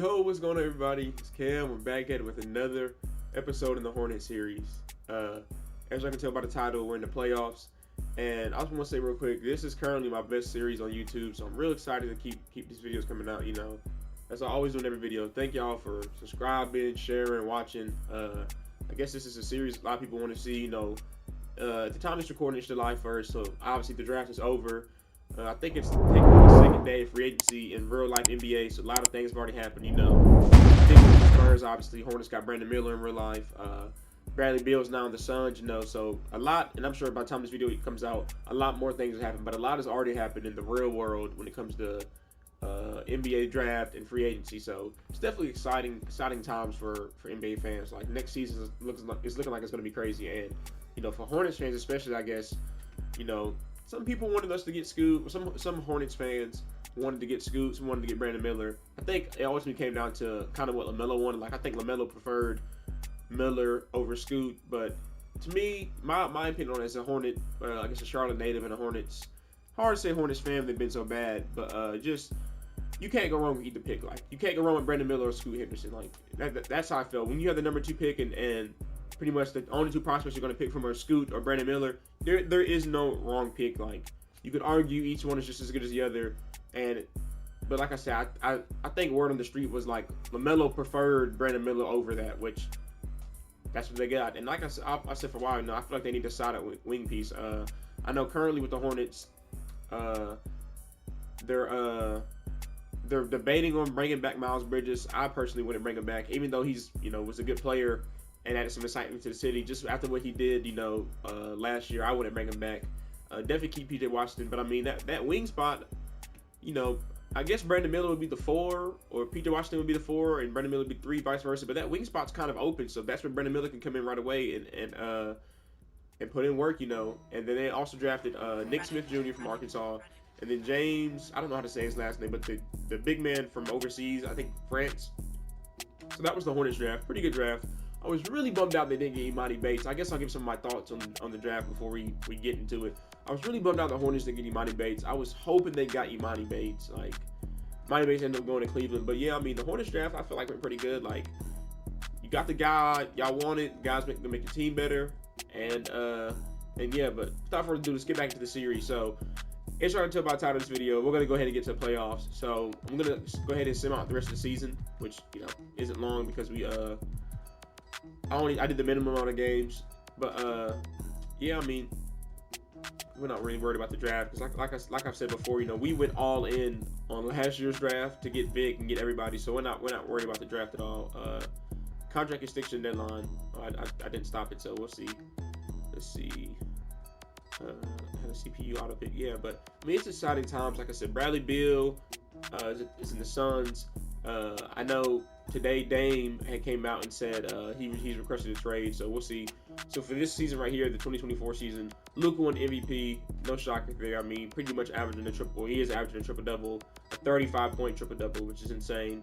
Yo, what's going on, everybody? It's Cam. We're back at it with another episode in the Hornet series. As I can tell by the title, we're in the playoffs, and I just want to say real quick, this is currently my best series on YouTube, so I'm real excited to keep these videos coming out. As I always do in every video. Thank y'all for subscribing, sharing, watching. I guess this is a series a lot of people want to see. At the time this recording, it's July 1st, so obviously the draft is over. I think it's technically the second day of free agency in real life NBA, so a lot of things have already happened. Particularly the Spurs, obviously. Hornets got Brandon Miller in real life. Bradley Beal's now in the Suns, so a lot, and I'm sure by the time this video comes out, a lot more things have happened, but a lot has already happened in the real world when it comes to NBA draft and free agency. So it's definitely exciting times for NBA fans. Like next season looking like it's going to be crazy, and for Hornets fans especially, I guess, some people wanted us to get Scoot. Some Hornets fans wanted to get Scoot. Some wanted to get Brandon Miller. I think it ultimately came down to kind of what LaMelo wanted. Like I think LaMelo preferred Miller over Scoot, but to me, my opinion on it as a Hornet, I guess a Charlotte native and a Hornets. Hard to say Hornets fan, they've been so bad, but just you can't go wrong with either pick. Like you can't go wrong with Brandon Miller or Scoot Henderson. Like that's how I felt when you have the number 2 pick and pretty much the only 2 prospects you're going to pick from are Scoot or Brandon Miller. There is no wrong pick. Like you could argue each one is just as good as the other, but like I said, I think word on the street was like LaMelo preferred Brandon Miller over that, which that's what they got. And like I said for a while, I feel like they need to side at wing piece. I know currently with the Hornets, they're debating on bringing back Miles Bridges. I personally wouldn't bring him back, even though he's was a good player and added some excitement to the city. Just after what he did, last year, I wouldn't bring him back. Definitely keep PJ Washington, but I mean that wing spot, I guess Brandon Miller would be the 4, or PJ Washington would be the 4, and Brandon Miller would be 3, vice versa. But that wing spot's kind of open, so that's where Brandon Miller can come in right away and put in work, And then they also drafted Nick Smith Jr. from Arkansas, and then James, I don't know how to say his last name, but the big man from overseas, I think France. So that was the Hornets draft. Pretty good draft. I was really bummed out they didn't get Imani Bates. I guess I'll give some of my thoughts on the draft before we get into it. I was really bummed out the Hornets didn't get Imani Bates. I was hoping they got Imani Bates. Like, Imani Bates ended up going to Cleveland. But yeah, I mean, the Hornets draft, I feel like went pretty good. Like, you got the guy y'all wanted. Guys make your team better. And yeah, but without further ado, let's get back into the series. So, as you can tell by the title of this video, we're going to go ahead and get to the playoffs. So, I'm going to go ahead and sim out the rest of the season, which, isn't long because I did the minimum amount of games, but yeah, I mean, we're not really worried about the draft because, like I've said before, we went all in on last year's draft to get Vic and get everybody, so we're not worried about the draft at all. Contract extension deadline, I didn't stop it, so we'll see. Let's see. I had a CPU auto pick, yeah, but I mean, it's exciting times. Like I said, Bradley Beal is in the Suns. I know today Dame had came out and said he's requested a trade, so we'll see. So for this season right here, the 2024 season, Luka won MVP. No shocker there. I mean, pretty much averaging a triple. He is averaging a triple-double, a 35-point triple-double, which is insane.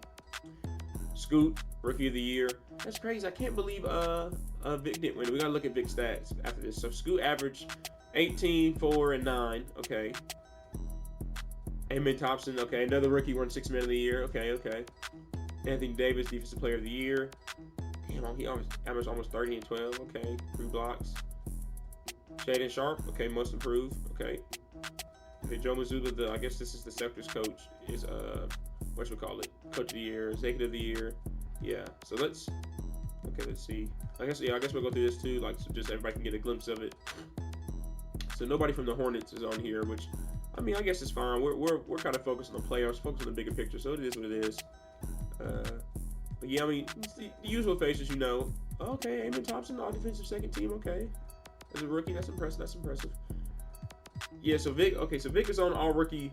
Scoot, Rookie of the Year. That's crazy. I can't believe Vic didn't win. We gotta look at Vic's stats after this. So Scoot averaged 18, 4, and 9. Okay. Amen Thompson, okay. Another rookie won 6 Man of the Year. Okay. Anthony Davis, Defensive Player of the Year. Damn, he averaged almost 30 and 12. Okay. 3 blocks. Shaden Sharp, okay. Most improved. Okay. Joe Mazzulla, I guess this is the Celtics coach, is Coach of the Year, Executive of the Year. Yeah. So let's see. I guess we'll go through this too, like so just everybody can get a glimpse of it. So nobody from the Hornets is on here, which I mean, I guess it's fine. We're kind of focused on the playoffs, focused on the bigger picture, so it is what it is. But yeah, I mean, it's the usual faces, Okay, Amen Thompson, all defensive second team. Okay, as a rookie, that's impressive. Yeah, so Vic is on all rookie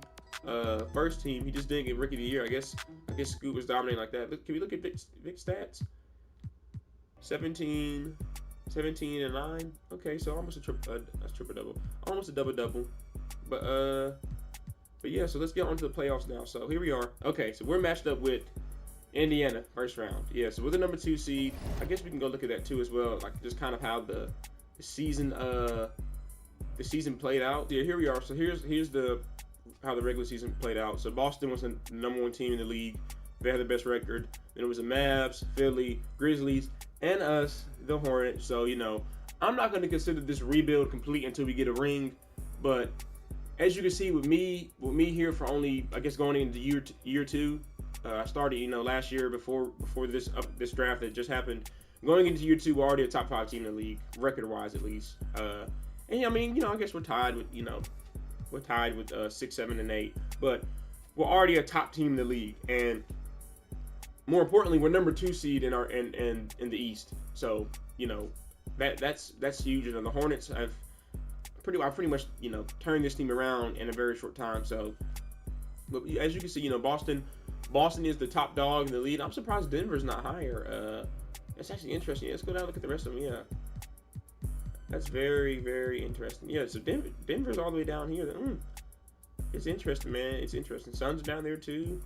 first team. He just didn't get Rookie of the Year. I guess Scoot was dominating like that. Can we look at Vic's stats? 17 and 9. Okay, so almost that's triple double, almost a double. But yeah, so let's get on to the playoffs now. So here we are. Okay, so we're matched up with Indiana, first round. Yeah, so we're the number 2 seed. I guess we can go look at that too as well, like just kind of how the season played out. Yeah, here we are. So here's how the regular season played out. So Boston was the number 1 team in the league. They had the best record. Then it was the Mavs, Philly, Grizzlies, and us, the Hornets. So, I'm not going to consider this rebuild complete until we get a ring. But as you can see with me here for only, I guess, going into year two. I started, last year before this draft that just happened. Going into year two, we're already a top 5 team in the league, record-wise at least. And I mean, I guess we're tied with, 6, 7, and 8. But we're already a top team in the league, and more importantly, we're number 2 seed in the East. So that's huge. And the Hornets have pretty much turned this team around in a very short time. So, but as you can see, Boston is the top dog in the league. I'm surprised Denver's not higher. That's actually interesting. Let's go down and look at the rest of them. Yeah, that's very, very interesting. Yeah, so Denver's all the way down here. It's interesting, man. It's interesting. Suns down there too.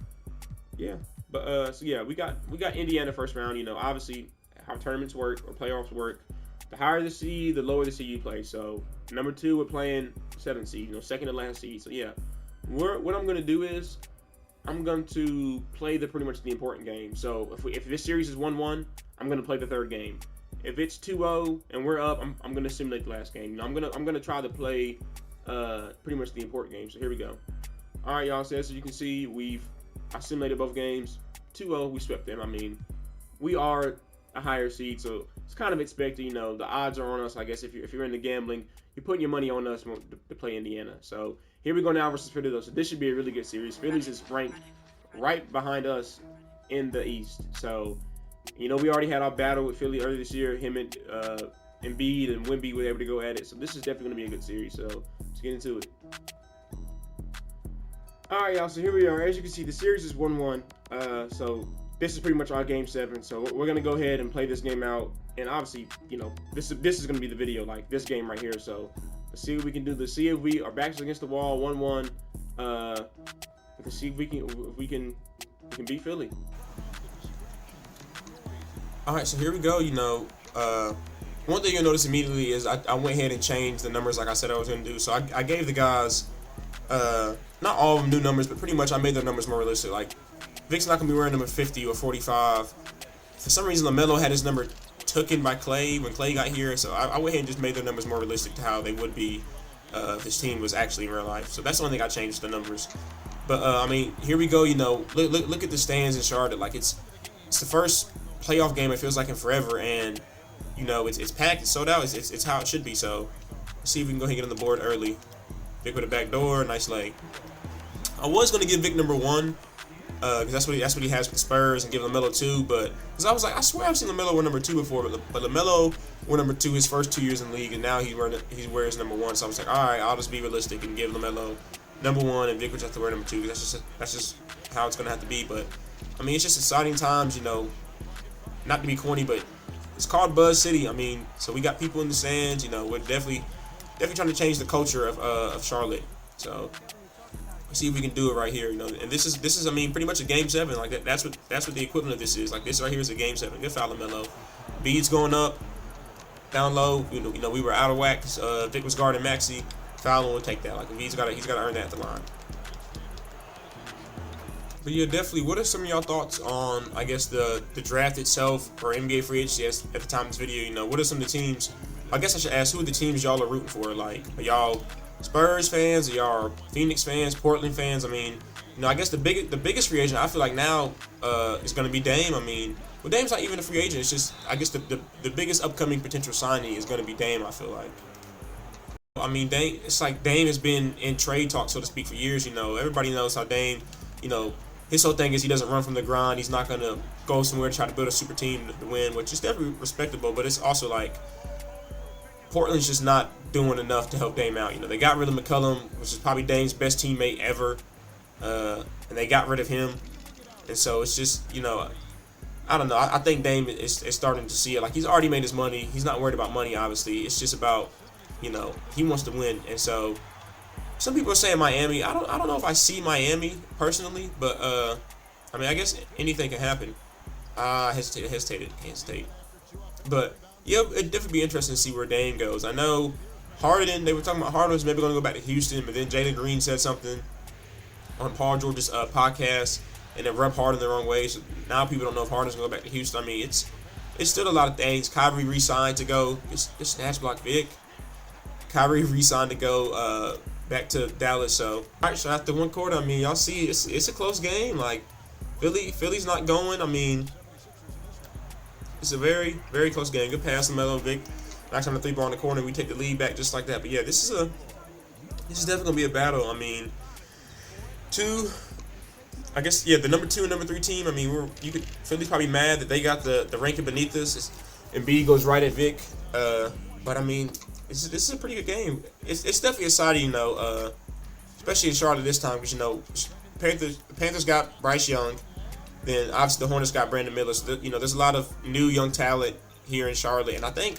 Yeah, but so yeah, we got Indiana first round. Obviously how tournaments work or playoffs work. The higher the seed, the lower the seed you play. So number 2, we're playing 7th seed. Second to last seed. So yeah, what I'm gonna do is I'm going to play pretty much the important game. So if this series is 1-1, I'm going to play the third game. If it's 2-0 and we're up, I'm going to simulate the last game. I'm going to try to play pretty much the important game. So here we go. All right, y'all. So as you can see, I simulated both games. 2-0, we swept them. I mean, we are a higher seed, so it's kind of expected. The odds are on us. I guess if you're into gambling, you're putting your money on us to play Indiana. So here we go now versus Philly, though. So this should be a really good series. Philly's is ranked right behind us in the East. So, we already had our battle with Philly earlier this year. Him and Embiid and Wemby were able to go at it. So this is definitely going to be a good series. So let's get into it. All right, y'all. So here we are. As you can see, the series is 1-1. So this is pretty much our game 7. So we're going to go ahead and play this game out. And obviously, this is going to be the video, like this game right here. So let's see what we can do. Let's see if we are backs against the wall, 1-1. Let's see if we can beat Philly. All right, so here we go. One thing you'll notice immediately is I went ahead and changed the numbers like I said I was going to do. So I gave the guys, not all of them new numbers, but pretty much I made their numbers more realistic. Like, Vic's not going to be wearing number 50 or 45. For some reason, LaMelo had his number taken by Clay when Clay got here. So I went ahead and just made their numbers more realistic to how they would be if his team was actually in real life. So that's the only thing I changed the numbers. But, I mean, here we go. Look at the stands in Charlotte. Like, it's the first playoff game it feels like in forever, and it's packed, it's sold out, it's how it should be. So let's see if we can go ahead and get on the board early. Vic with a back door, nice leg. I was gonna give Vic number 1 because that's what he has with the Spurs, and give LaMelo 2, but because I was like, I swear I've seen LaMelo wear number 2 before, but LaMelo wore number 2 his first 2 years in the league, and now he wears number 1. So I was like, all right, I'll just be realistic and give LaMelo number 1, and Vic would have to wear number 2. That's just how it's gonna have to be. But I mean, it's just exciting times, Not to be corny, but it's called Buzz City. I mean, so we got people in the stands. We're definitely trying to change the culture of Charlotte. So let's see if we can do it right here. And this is I mean, pretty much a game 7. Like that's what the equivalent of this is. Like this right here is a game 7. Good foul, LaMelo. Beads going up, down low. We were out of whack. Vic was guarding Maxey. Foul will take that. Like he's got to earn that at the line. But yeah, definitely. What are some of y'all thoughts on, I guess, the draft itself or NBA free agency at the time of this video? What are some of the teams? I guess I should ask, who are the teams y'all are rooting for? Like, are y'all Spurs fans? Are y'all Phoenix fans? Portland fans? I mean, I guess the biggest free agent I feel like now is going to be Dame. I mean, well, Dame's not even a free agent. It's just, I guess the biggest upcoming potential signing is going to be Dame. I feel like. I mean, Dame. It's like Dame has been in trade talk, so to speak, for years. Everybody knows how Dame. His whole thing is he doesn't run from the grind. He's not going to go somewhere to try to build a super team to win, which is definitely respectable. But it's also like Portland's just not doing enough to help Dame out. They got rid of McCollum, which is probably Dame's best teammate ever, and they got rid of him. And so it's just, I don't know. I think Dame is starting to see it. Like, he's already made his money. He's not worried about money, obviously. It's just about, he wants to win. And so some people are saying Miami. I don't know if I see Miami personally, but I mean, I guess anything can happen. Hesitate. But yeah, it'd definitely be interesting to see where Dame goes. I know Harden. They were talking about Harden was maybe going to go back to Houston, but then Jalen Green said something on Paul George's podcast, and then rub Harden the wrong way. So now people don't know if Harden's going to go back to Houston. I mean, it's still a lot of things. Kyrie re-signed to go. It's snatch block Vic. Kyrie re-signed to go back to Dallas. So all right, so after one quarter, I mean, y'all see it's a close game. Like Philly's not going. I mean, it's a very, very close game. Good pass to Melo. Vic knocks on the 3 ball in the corner. We take the lead back just like that. But yeah, this is definitely gonna be a battle. I mean, I guess the number 2 and number 3 team. I mean, Philly's probably mad that they got the ranking beneath us. Embiid goes right at Vic. But I mean, this is a pretty good game. It's definitely exciting, especially in Charlotte this time because the Panthers got Bryce Young. Then obviously the Hornets got Brandon Miller. So there's a lot of new young talent here in Charlotte, and I think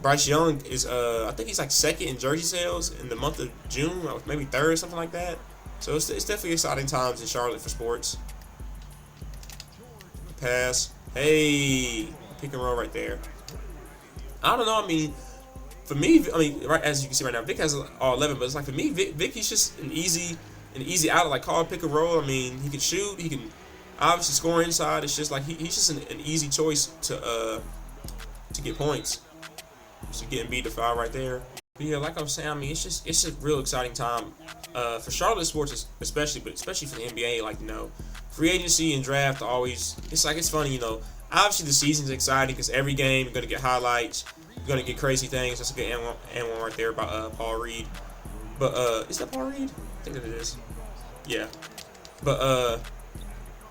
Bryce Young is I think he's like second in jersey sales in the month of June, or maybe third, something like that. So it's definitely exciting times in Charlotte for sports. Pass, hey, pick and roll right there. I don't know. I mean, for me, right as you can see right now, Vic has all 11, but it's like for me, Vic he's just an easy outlet, like call pick and roll. I mean, he can shoot, he can obviously score inside. It's just like he's just an easy choice to get points. Just getting beat to foul right there. But yeah, like I was saying, I mean, it's a real exciting time for Charlotte sports, especially for the NBA. Like free agency and draft always. It's funny, Obviously the season's exciting because every game you're gonna get highlights, you're gonna get crazy things. That's a good and one right there by Paul Reed. But is that Paul Reed? I think that it is. Yeah. But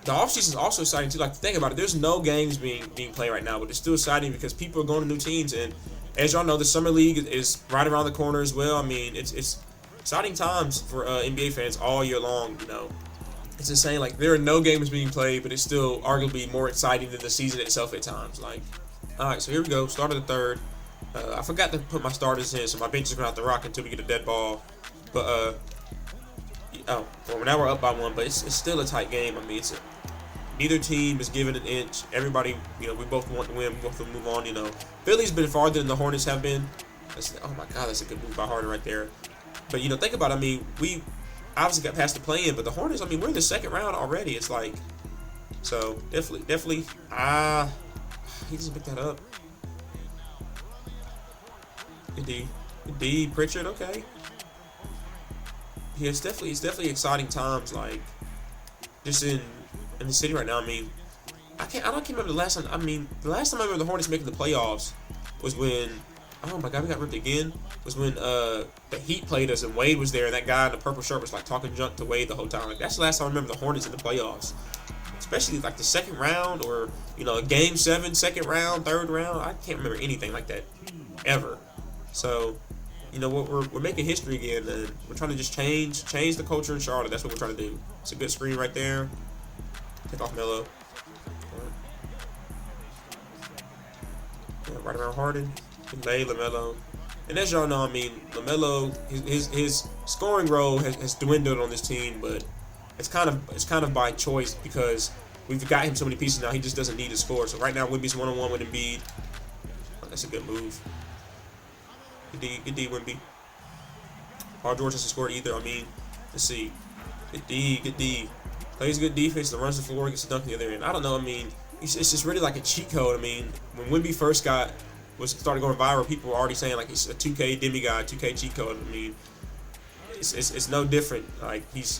the offseason is also exciting too. Like think about it, there's no games being played right now, but it's still exciting because people are going to new teams, and as y'all know, the summer league is right around the corner as well. I mean, it's exciting times for NBA fans all year long. It's insane. Like there are no games being played, but it's still arguably more exciting than the season itself at times. Like, all right, so here we go. Start of the third. I forgot to put my starters in, so my bench is gonna have to rock until we get a dead ball. But well, now we're up by 1, but it's still a tight game. I mean, neither team is giving an inch. Everybody, we both want to win. We both want to move on. Philly's been farther than the Hornets have been. Oh my God, that's a good move by Harden right there. But think about it. I mean, we obviously got past the play-in, but the Hornets. I mean, we're in the second round already. It's like, so definitely. He doesn't pick that up. D Pritchard, okay. Yeah, it's definitely exciting times. Like, just in the city right now. I mean, I don't remember the last time. I mean, the last time I remember the Hornets making the playoffs was when, oh my God, we got ripped again. Was when the Heat played us and Wade was there. And that guy in the purple shirt was like talking junk to Wade the whole time. Like that's the last time I remember the Hornets in the playoffs, especially like the second round or Game 7, second round, third round. I can't remember anything like that ever. So, we're making history again, and we're trying to just change the culture in Charlotte. That's what we're trying to do. It's a good screen right there. Take off Melo. Yeah, right around Harden. Lay LaMelo. And as y'all know, I mean, LaMelo, his scoring role has dwindled on this team, but it's kind of by choice because we've got him so many pieces now. He just doesn't need to score. So right now, Wemby's 1-on-1 with Embiid. Oh, that's a good move. Good D, Wemby. Paul George hasn't scored either. I mean, let's see. Good D. Plays good defense, runs the floor, gets a dunk the other end. I don't know. I mean, it's just really like a cheat code. I mean, when Wemby first started going viral, people were already saying like he's a 2K demigod, 2K cheat code. I mean, it's no different. Like he's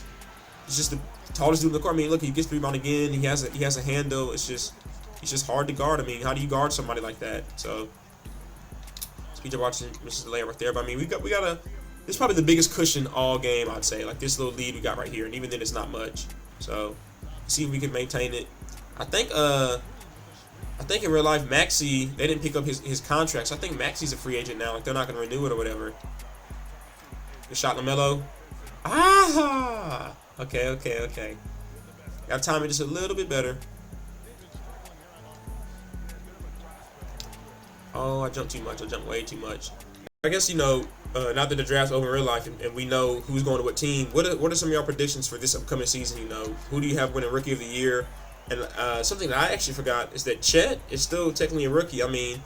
just the tallest dude in the court. I mean, look, he gets the rebound again. He has a handle. He's just hard to guard. I mean, how do you guard somebody like that? So. PJ Watson misses the layup right there, but I mean, we got this is probably the biggest cushion all game, I'd say. Like this little lead we got right here, and even then it's not much. So, see if we can maintain it. I think in real life, Maxey, they didn't pick up his contract, so I think Maxey's a free agent now. Like they're not gonna renew it or whatever. Good shot, LaMelo. Okay. Got to time it just a little bit better. Oh, I jumped too much. I jumped way too much. I guess, now that the draft's over in real life and we know who's going to what team, what are some of y'all predictions for this upcoming season? Who do you have winning Rookie of the Year? And something that I actually forgot is that Chet is still technically a rookie. I mean,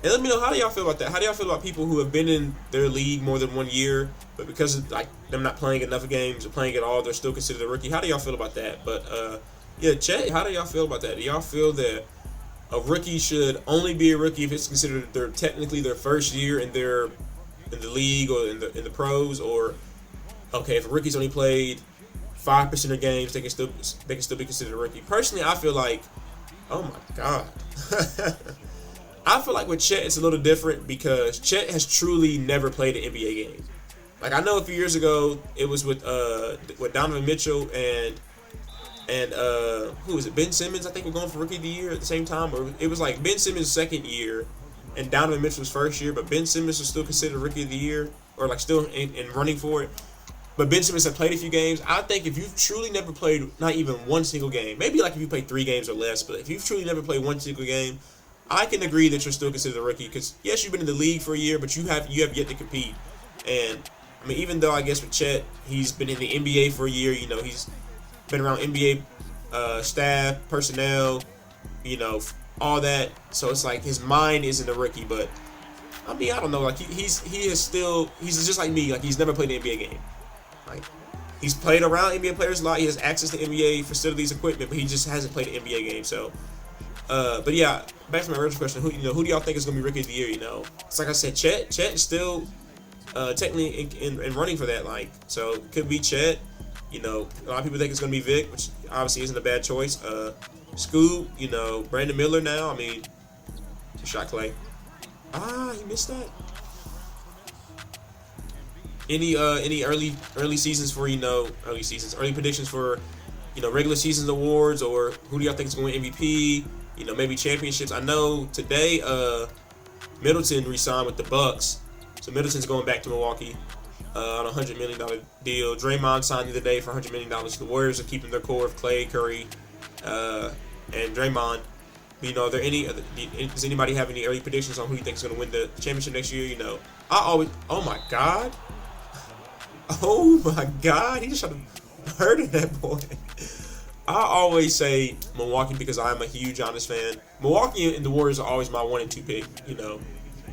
And let me know, how do y'all feel about that? How do y'all feel about people who have been in their league more than 1 year, but because of like them not playing enough games or playing at all, they're still considered a rookie? How do y'all feel about that? But yeah, Chet, how do y'all feel about that? Do y'all feel that a rookie should only be a rookie if it's considered technically their first year in the league or in the pros, or okay, if a rookie's only played 5% of games, they can still be considered a rookie? Personally, I feel like, oh my god. I feel like with Chet it's a little different because Chet has truly never played an NBA game. Like, I know a few years ago it was with Donovan Mitchell and who was it? Ben Simmons, I think, were going for Rookie of the Year at the same time. Or it was like Ben Simmons' second year and Donovan Mitchell's first year, but Ben Simmons was still considered Rookie of the Year, or like still in running for it. But Ben Simmons had played a few games. I think if you've truly never played not even one single game, maybe like if you played 3 games or less, but if you've truly never played one single game, I can agree that you're still considered a rookie because, yes, you've been in the league for a year, but you have yet to compete. And, I mean, even though I guess with Chet, he's been in the NBA for a year, you know, he's been around NBA staff, personnel, you know, all that. So it's like his mind isn't a rookie, but, I mean, I don't know. Like, he's just like me. Like, he's never played an NBA game. Like, he's played around NBA players a lot. He has access to NBA facilities, equipment, but he just hasn't played an NBA game. So, but yeah, back to my original question. Who do y'all think is gonna be Rookie of the Year? You know, it's like I said, Chet is still technically in running for that. Like, so it could be Chet. You know, a lot of people think it's gonna be Vic, which obviously isn't a bad choice. Scoop. You know, Brandon Miller. Now, I mean, shot Clay. He missed that. Any early seasons for early predictions for regular seasons awards, or who do y'all think is going to win MVP? You know, maybe championships. I know today Middleton re-signed with the Bucks, so Middleton's going back to Milwaukee on a $100 million deal. Draymond signed the other day for $100 million. The Warriors are keeping their core of Clay, Curry, and Draymond. You know, does anybody have any early predictions on who you think is going to win the championship next year? You know, oh my God. Oh my God, he just tried to murder that boy. I always say Milwaukee because I'm a huge Giannis fan. Milwaukee and the Warriors are always my 1 and 2 pick, you know.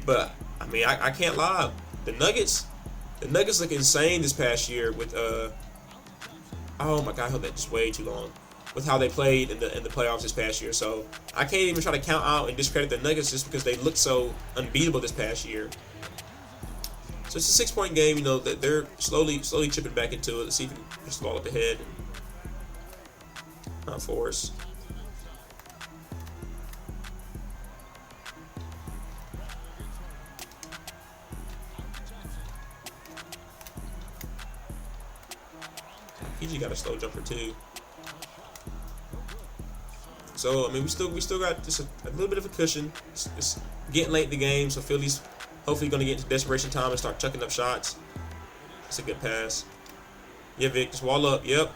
But I mean, I can't lie. The Nuggets look insane this past year with oh my God, I held that just way too long. With how they played in the playoffs this past year. So I can't even try to count out and discredit the Nuggets just because they look so unbeatable this past year. So it's a 6-point game, you know, that they're slowly chipping back into it. Let's see if we can push the ball up ahead. Not force. PG got a slow jumper too. So I mean, we still got just a little bit of a cushion. It's getting late in the game, so Philly's hopefully going to get into desperation time and start chucking up shots. That's a good pass. Yeah, Vic, just wall up. Yep.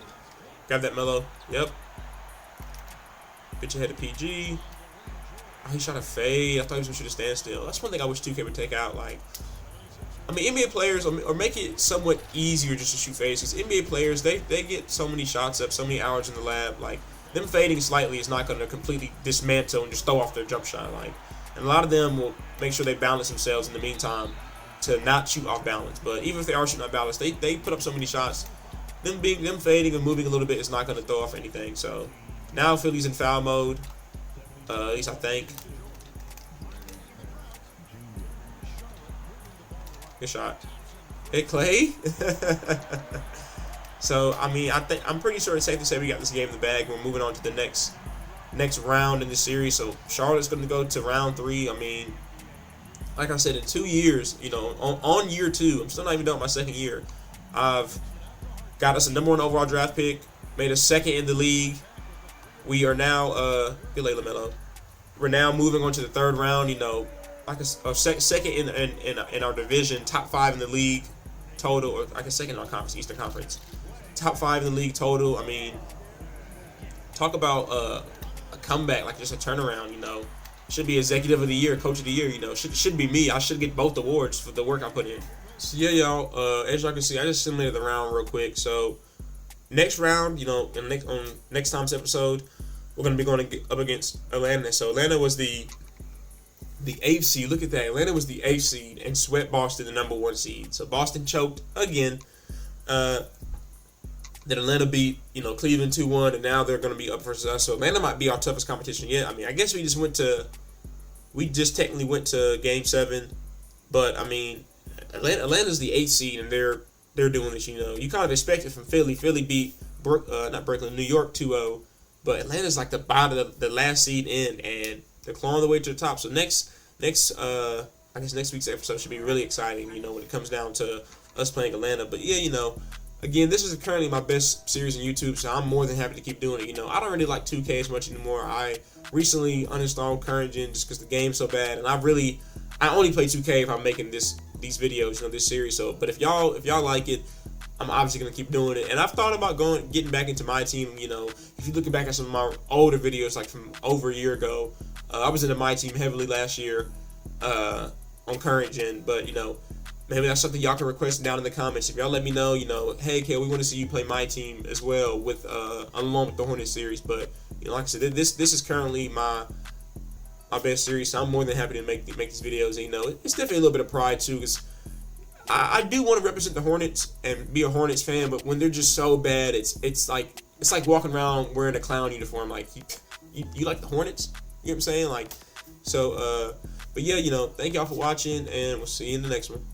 Grab that Melo. Yep. Bitch ahead of PG. Oh, he shot a fade. I thought he was going to shoot a standstill. That's one thing I wish 2K would take out. Like, I mean, NBA players, or make it somewhat easier just to shoot fades. Because NBA players, they get so many shots up, so many hours in the lab. Like, them fading slightly is not going to completely dismantle and just throw off their jump shot. Like, and a lot of them will make sure they balance themselves in the meantime to not shoot off balance. But even if they are shooting off balance, they put up so many shots. Them fading and moving a little bit is not going to throw off anything. So now Philly's in foul mode, at least I think. Good shot. Hit Clay. So I mean, I'm pretty sure it's safe to say we got this game in the bag. We're moving on to the next round in the series. So Charlotte's going to go to round 3. I mean, like I said, in 2 years, you know, on year 2, I'm still not even done with my second year. I've got us a number 1 overall draft pick, made us second in the league. We are now, good late, LaMelo. We're now moving on to the 3rd round. You know, like second in our division, top 5 in the league total, or like a second in our conference, Eastern Conference, top 5 in the league total. I mean, talk about a comeback, like just a turnaround. You know, should be executive of the year, coach of the year. You know, should be me. I should get both awards for the work I put in. So yeah, y'all. As y'all can see, I just simulated the round real quick. So next round, you know, on next time's episode, we're gonna be going up against Atlanta. So Atlanta was the the 8th seed. Look at that. Atlanta was the 8th seed and swept Boston, the number 1 seed. So Boston choked again. Then Atlanta beat, Cleveland 2-1, and now they're going to be up versus us. So Atlanta might be our toughest competition yet. I mean, I guess we just technically went to Game 7, but I mean, Atlanta's the 8th seed, and they're doing this. You kind of expect it from Philly. Philly beat New York 2-0, but Atlanta's like the bottom of the last seed in, and they're clawing the way to the top. So next week's episode should be really exciting. When it comes down to us playing Atlanta. But yeah, again, this is currently my best series on YouTube, so I'm more than happy to keep doing it. I don't really like 2K as much anymore. I recently uninstalled Current Gen just because the game's so bad, and I only play 2K if I'm making these videos, this series. So, but if y'all like it, I'm obviously gonna keep doing it. And I've thought about getting back into my team. If you're looking back at some of my older videos, like from over a year ago, I was into my team heavily last year on Current Gen, but maybe that's something y'all can request down in the comments. If y'all let me know, hey, Kel, we want to see you play my team as well with along with the Hornets series. But like I said, this is currently my best series, so I'm more than happy to make these videos. And, it's definitely a little bit of pride too, because I do want to represent the Hornets and be a Hornets fan. But when they're just so bad, it's like walking around wearing a clown uniform. Like you like the Hornets? You know what I'm saying? Like, so. But yeah, thank y'all for watching, and we'll see you in the next one.